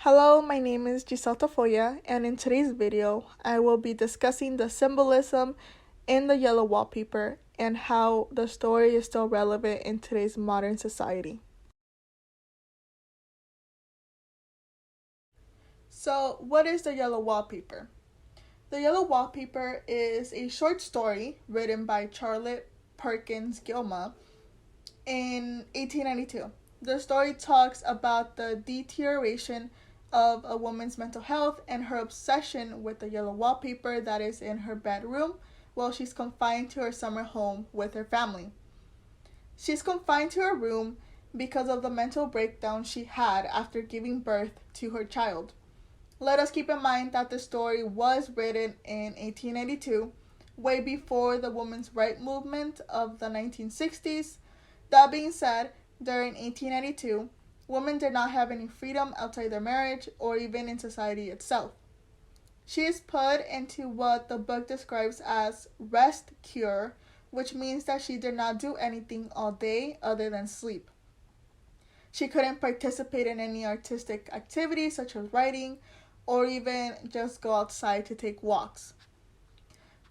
Hello, my name is Giselle Tafoya, and in today's video, I will be discussing the symbolism in the yellow wallpaper and how the story is still relevant in today's modern society. So, what is the yellow wallpaper? The Yellow Wallpaper is a short story written by Charlotte Perkins Gilman in 1892. The story talks about the deterioration of a woman's mental health and her obsession with the yellow wallpaper that is in her bedroom while she's confined to her summer home with her family. She's confined to her room because of the mental breakdown she had after giving birth to her child. Let us keep in mind that the story was written in 1882, way before the women's rights movement of the 1960s. That being said, during 1882, women did not have any freedom outside their marriage or even in society itself. She is put into what the book describes as rest cure, which means that she did not do anything all day other than sleep. She couldn't participate in any artistic activities such as writing or even just go outside to take walks.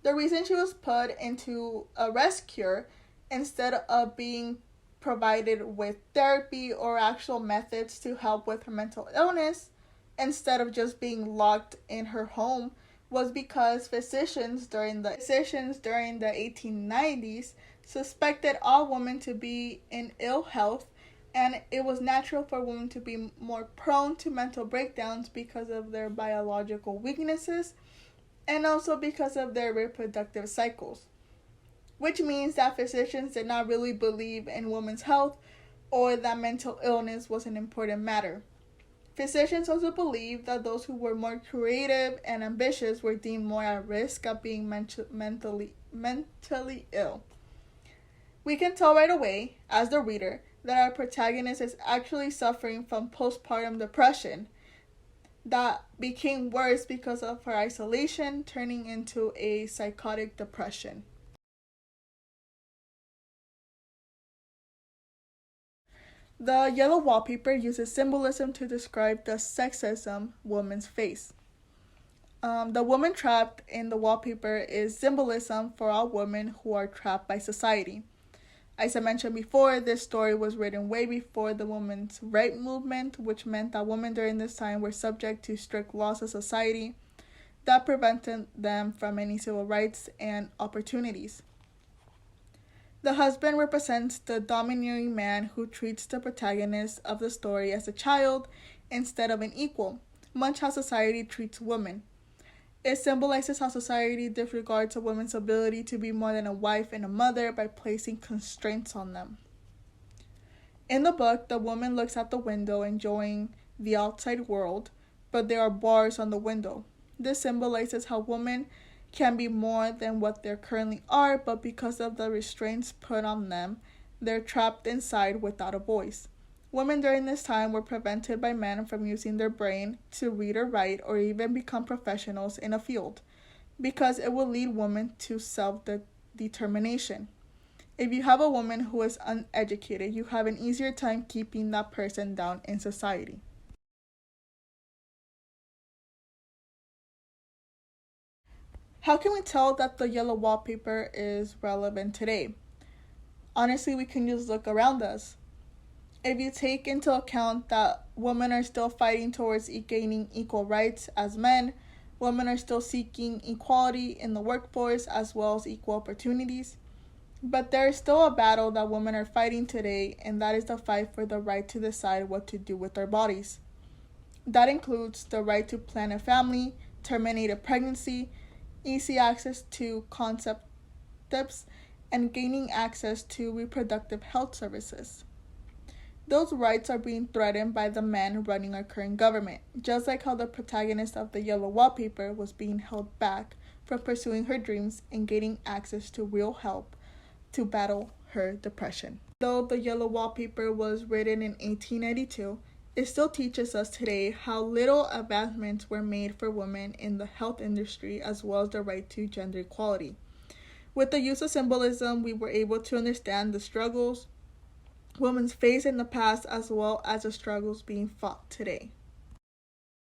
The reason she was put into a rest cure instead of being provided with therapy or actual methods to help with her mental illness, instead of just being locked in her home, was because physicians during the 1890s suspected all women to be in ill health, and it was natural for women to be more prone to mental breakdowns because of their biological weaknesses and also because of their reproductive cycles, which means that physicians did not really believe in women's health or that mental illness was an important matter. Physicians also believed that those who were more creative and ambitious were deemed more at risk of being mentally ill. We can tell right away, as the reader, that our protagonist is actually suffering from postpartum depression that became worse because of her isolation, turning into a psychotic depression. The yellow wallpaper uses symbolism to describe the sexism woman's face. The woman trapped in the wallpaper is symbolism for all women who are trapped by society. As I mentioned before, this story was written way before the women's rights movement, which meant that women during this time were subject to strict laws of society that prevented them from any civil rights and opportunities. The husband represents the domineering man who treats the protagonist of the story as a child instead of an equal, much how society treats women. It symbolizes how society disregards a woman's ability to be more than a wife and a mother by placing constraints on them. In the book, the woman looks out the window enjoying the outside world, but there are bars on the window. This symbolizes how women can be more than what they currently are, but because of the restraints put on them, they're trapped inside without a voice. Women during this time were prevented by men from using their brain to read or write or even become professionals in a field, because it will lead women to self-determination. If you have a woman who is uneducated, you have an easier time keeping that person down in society. How can we tell that the yellow wallpaper is relevant today? Honestly, we can just look around us. If you take into account that women are still fighting towards gaining equal rights as men, women are still seeking equality in the workforce as well as equal opportunities. But there is still a battle that women are fighting today, and that is the fight for the right to decide what to do with their bodies. That includes the right to plan a family, terminate a pregnancy, easy access to contraceptives, and gaining access to reproductive health services. Those rights are being threatened by the men running our current government, just like how the protagonist of the yellow wallpaper was being held back from pursuing her dreams and gaining access to real help to battle her depression. Though the yellow wallpaper was written in 1892, it still teaches us today how little advancements were made for women in the health industry as well as the right to gender equality. With the use of symbolism, we were able to understand the struggles women face in the past as well as the struggles being fought today.